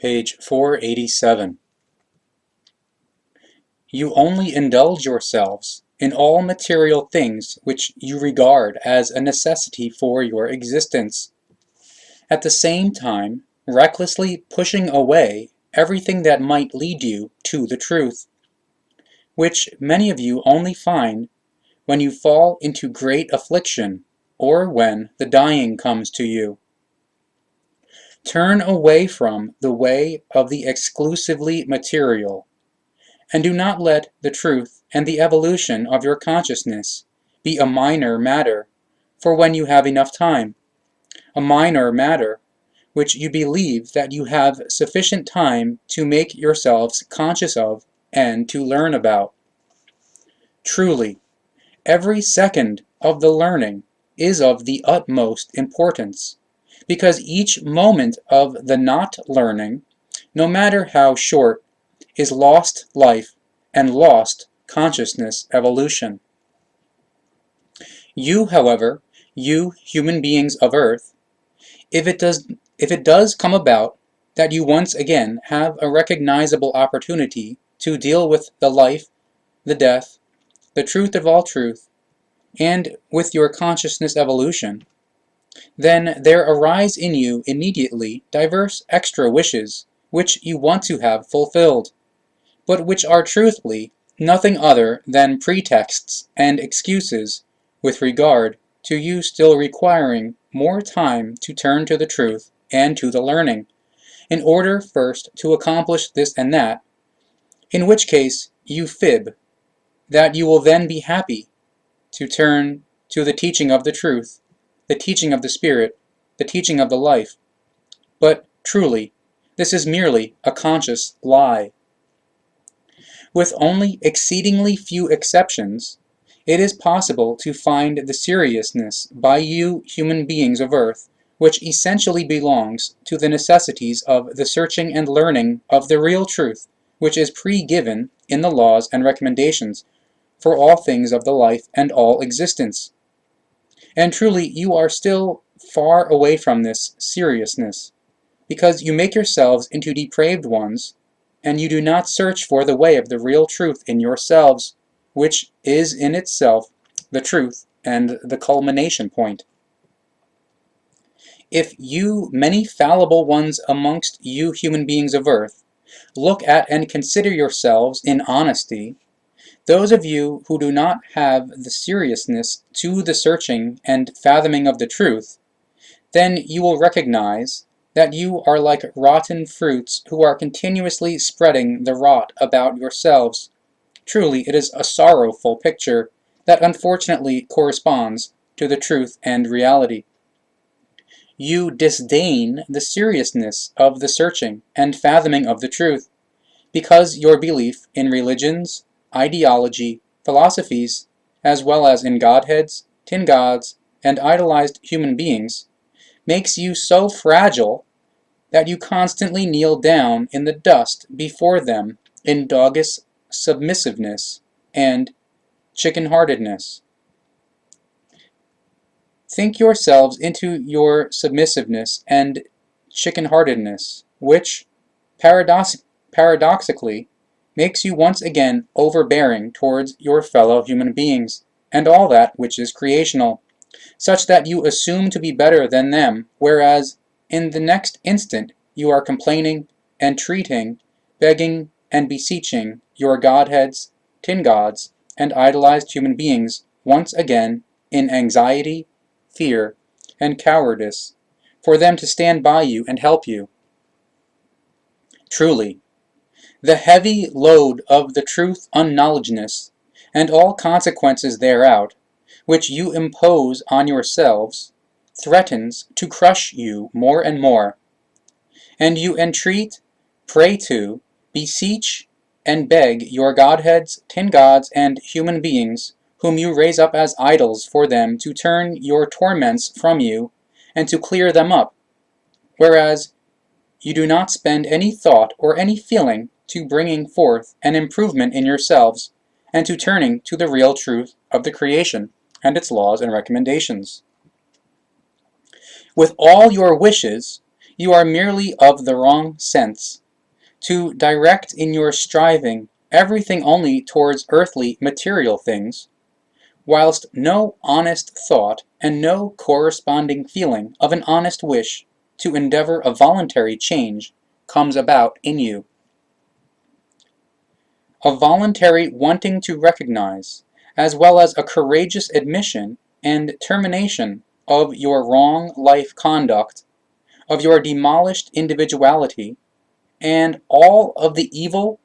Page 487. You only indulge yourselves in all material things which you regard as a necessity for your existence, at the same time recklessly pushing away everything that might lead you to the truth, which many of you only find when you fall into great affliction or when the dying comes to you. Turn away from the way of the exclusively material, and do not let the truth and the evolution of your consciousness be a minor matter for when you have enough time, a minor matter which you believe that you have sufficient time to make yourselves conscious of and to learn about. Truly, every second of the learning is of the utmost importance, because each moment of the not learning, no matter how short, is lost life and lost consciousness evolution. You, however, you human beings of Earth, if it does come about that you once again have a recognizable opportunity to deal with the life, the death, the truth of all truth, and with your consciousness evolution, then there arise in you immediately diverse extra wishes which you want to have fulfilled, but which are truthfully nothing other than pretexts and excuses with regard to you still requiring more time to turn to the truth and to the learning, in order first to accomplish this and that, in which case you fib that you will then be happy to turn to the teaching of the truth, the teaching of the Spirit, the teaching of the life. But truly, this is merely a conscious lie. With only exceedingly few exceptions, it is possible to find the seriousness by you human beings of Earth, which essentially belongs to the necessities of the searching and learning of the real truth, which is pre-given in the laws and recommendations for all things of the life and all existence. And truly, you are still far away from this seriousness, because you make yourselves into depraved ones, and you do not search for the way of the real truth in yourselves, which is in itself the truth and the culmination point. If you many fallible ones amongst you human beings of Earth look at and consider yourselves in honesty, those of you who do not have the seriousness to the searching and fathoming of the truth, then you will recognize that you are like rotten fruits who are continuously spreading the rot about yourselves. Truly, it is a sorrowful picture that unfortunately corresponds to the truth and reality. You disdain the seriousness of the searching and fathoming of the truth, because your belief in religions, ideology, philosophies, as well as in godheads, tin gods, and idolized human beings, makes you so fragile that you constantly kneel down in the dust before them in doggish submissiveness and chicken-heartedness. Think yourselves into your submissiveness and chicken-heartedness, which, paradoxically, makes you once again overbearing towards your fellow human beings, and all that which is creational, such that you assume to be better than them, whereas in the next instant you are complaining, entreating, begging, and beseeching your godheads, tin gods, and idolized human beings once again in anxiety, fear, and cowardice for them to stand by you and help you. Truly, the heavy load of the truth unknowledgeness, and all consequences thereout, which you impose on yourselves, threatens to crush you more and more, and you entreat, pray to, beseech, and beg your godheads, tin gods, and human beings, whom you raise up as idols for them to turn your torments from you, and to clear them up, whereas you do not spend any thought or any feeling to bringing forth an improvement in yourselves, and to turning to the real truth of the creation and its laws and recommendations. With all your wishes, you are merely of the wrong sense, to direct in your striving everything only towards earthly material things, whilst no honest thought and no corresponding feeling of an honest wish to endeavor a voluntary change comes about in you. A voluntary wanting to recognize, as well as a courageous admission and termination of your wrong life conduct, of your demolished individuality, and all of the evil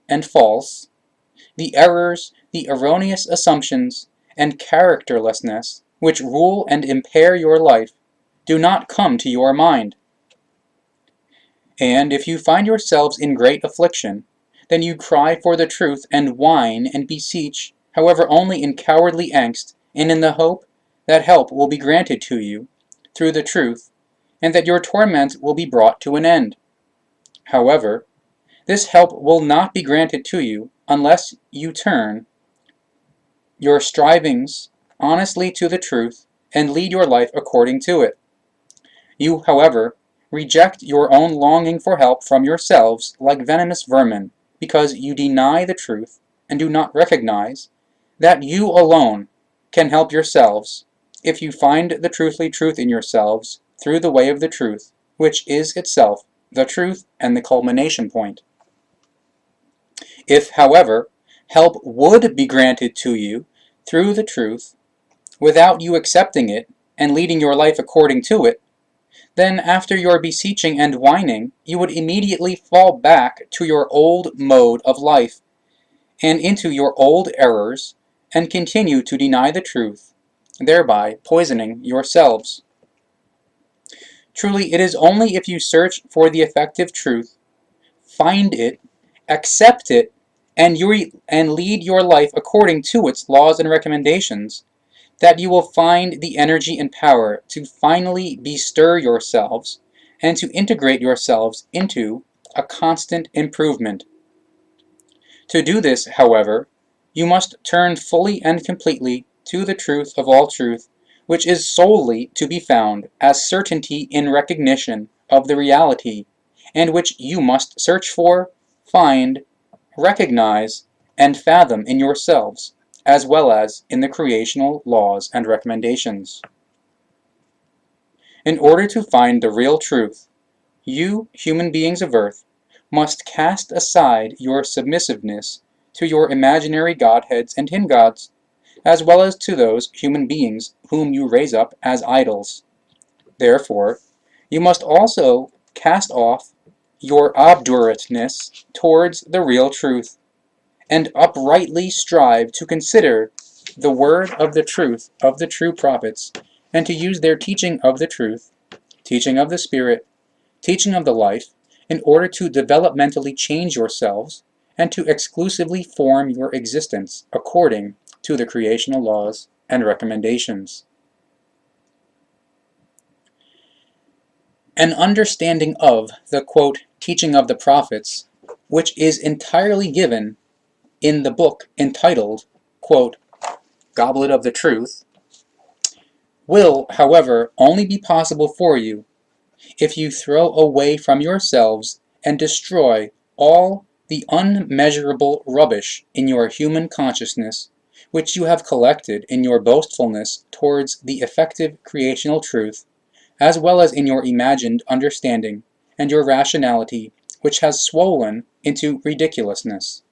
and false, the errors, the erroneous assumptions, and characterlessness which rule and impair your life do not come to your mind. And if you find yourselves in great affliction, then you cry for the truth and whine and beseech, however only in cowardly angst, and in the hope that help will be granted to you through the truth, and that your torment will be brought to an end. However, this help will not be granted to you unless you turn your strivings honestly to the truth and lead your life according to it. You, however, reject your own longing for help from yourselves like venomous vermin, because you deny the truth and do not recognize that you alone can help yourselves if you find the truthly truth in yourselves through the way of the truth, which is itself the truth and the culmination point. If, however, help would be granted to you through the truth, without you accepting it and leading your life according to it, then after your beseeching and whining, you would immediately fall back to your old mode of life, and into your old errors, and continue to deny the truth, thereby poisoning yourselves. Truly, it is only if you search for the effective truth, find it, accept it, and lead your life according to its laws and recommendations, that you will find the energy and power to finally bestir yourselves and to integrate yourselves into a constant improvement. To do this, however, you must turn fully and completely to the truth of all truth, which is solely to be found as certainty in recognition of the reality, and which you must search for, find, recognize, and fathom in yourselves, as well as in the creational laws and recommendations. In order to find the real truth, you, human beings of Earth, must cast aside your submissiveness to your imaginary godheads and tin gods, as well as to those human beings whom you raise up as idols. Therefore, you must also cast off your obdurateness towards the real truth, and uprightly strive to consider the word of the truth of the true prophets, and to use their teaching of the truth, teaching of the Spirit, teaching of the life, in order to developmentally change yourselves, and to exclusively form your existence according to the creational laws and recommendations. An understanding of the, quote, teaching of the prophets, which is entirely given in the book entitled, quote, Goblet of the Truth, will, however, only be possible for you if you throw away from yourselves and destroy all the unmeasurable rubbish in your human consciousness, which you have collected in your boastfulness towards the effective creational truth, as well as in your imagined understanding and your rationality, which has swollen into ridiculousness.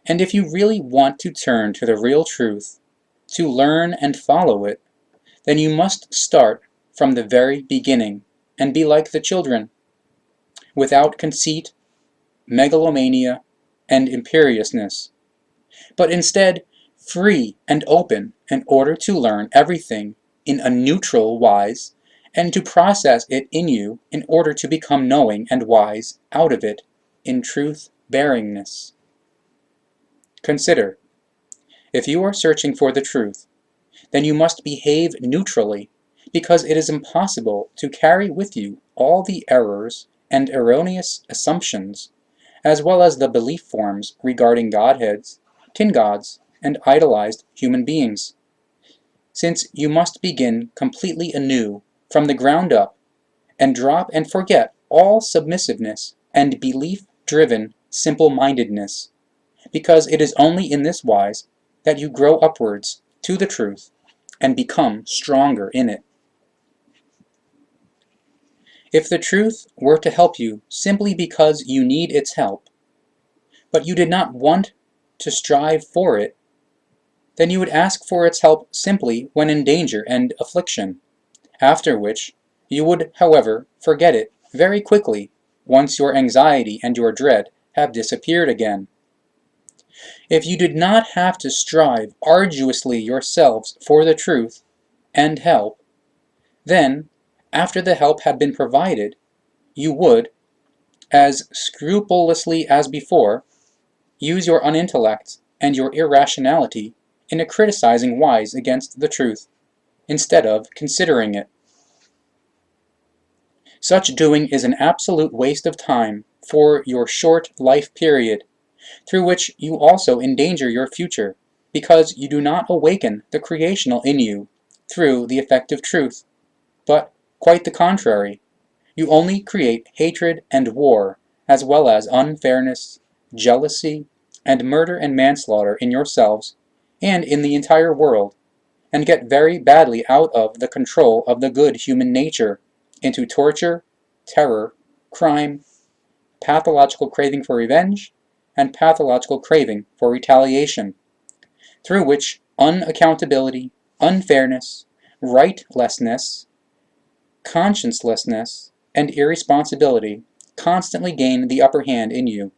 And if you really want to turn to the real truth, to learn and follow it, then you must start from the very beginning and be like the children, without conceit, megalomania, and imperiousness, but instead free and open in order to learn everything in a neutral wise, and to process it in you in order to become knowing and wise out of it in truth-bearingness. Consider, if you are searching for the truth, then you must behave neutrally, because it is impossible to carry with you all the errors and erroneous assumptions, as well as the belief forms regarding godheads, tin gods, and idolized human beings, since you must begin completely anew from the ground up, and drop and forget all submissiveness and belief-driven simple-mindedness, because it is only in this wise that you grow upwards to the truth and become stronger in it. If the truth were to help you simply because you need its help, but you did not want to strive for it, then you would ask for its help simply when in danger and affliction, after which you would, however, forget it very quickly once your anxiety and your dread have disappeared again. If you did not have to strive arduously yourselves for the truth and help, then, after the help had been provided, you would, as scrupulously as before, use your unintellect and your irrationality in a criticizing wise against the truth, instead of considering it. Such doing is an absolute waste of time for your short life period, through which you also endanger your future, because you do not awaken the creational in you through the effective truth, but quite the contrary. You only create hatred and war, as well as unfairness, jealousy, and murder and manslaughter in yourselves and in the entire world, and get very badly out of the control of the good human nature into torture, terror, crime, pathological craving for revenge, and pathological craving for retaliation, through which unaccountability, unfairness, rightlessness, consciencelessness, and irresponsibility constantly gain the upper hand in you,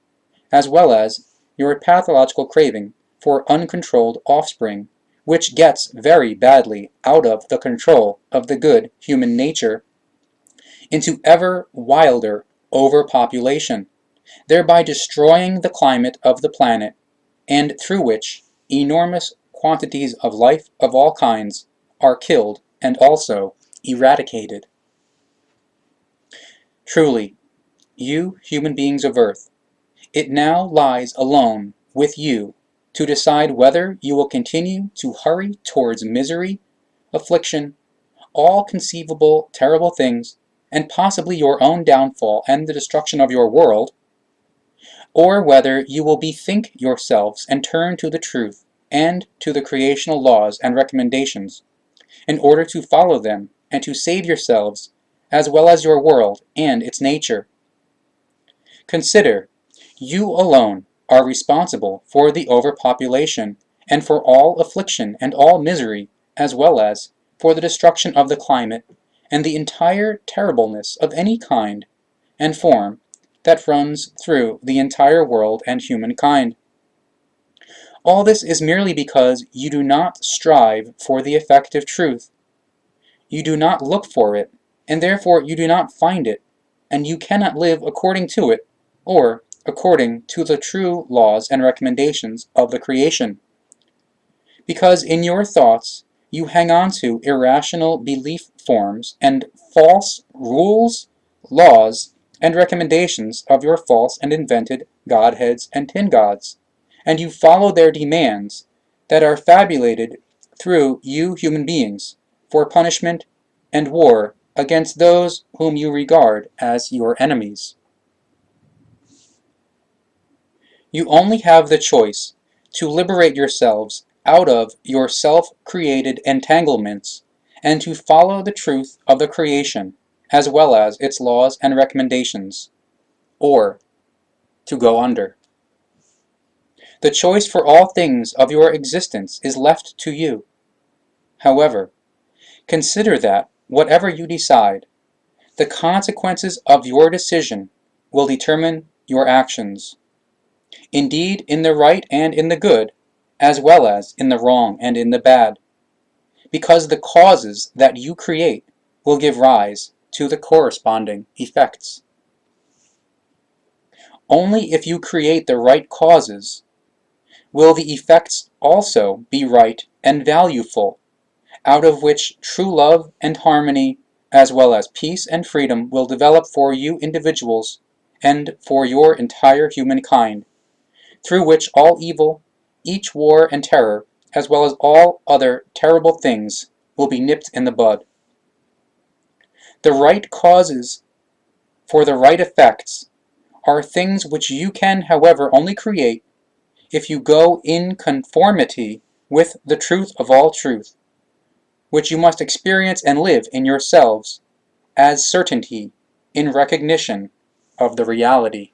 as well as your pathological craving for uncontrolled offspring, which gets very badly out of the control of the good human nature into ever wilder overpopulation, thereby destroying the climate of the planet, and through which enormous quantities of life of all kinds are killed and also eradicated. Truly, you human beings of Earth, it now lies alone with you to decide whether you will continue to hurry towards misery, affliction, all conceivable terrible things, and possibly your own downfall and the destruction of your world, or whether you will bethink yourselves and turn to the truth and to the creational laws and recommendations, in order to follow them and to save yourselves as well as your world and its nature. Consider, you alone are responsible for the overpopulation and for all affliction and all misery, as well as for the destruction of the climate and the entire terribleness of any kind and form that runs through the entire world and humankind. All this is merely because you do not strive for the effective truth. You do not look for it, and therefore you do not find it, and you cannot live according to it, or according to the true laws and recommendations of the creation. Because in your thoughts you hang on to irrational belief forms and false rules, laws, and recommendations of your false and invented godheads and tin gods, and you follow their demands that are fabulated through you human beings for punishment and war against those whom you regard as your enemies. You only have the choice to liberate yourselves out of your self-created entanglements and to follow the truth of the creation as well as its laws and recommendations, or to go under. The choice for all things of your existence is left to you. However, consider that, whatever you decide, the consequences of your decision will determine your actions. Indeed, in the right and in the good, as well as in the wrong and in the bad, because the causes that you create will give rise to the corresponding effects. Only if you create the right causes will the effects also be right and valueful, out of which true love and harmony, as well as peace and freedom, will develop for you individuals and for your entire humankind, through which all evil, each war and terror, as well as all other terrible things, will be nipped in the bud. The right causes for the right effects are things which you can, however, only create if you go in conformity with the truth of all truth, which you must experience and live in yourselves as certainty in recognition of the reality.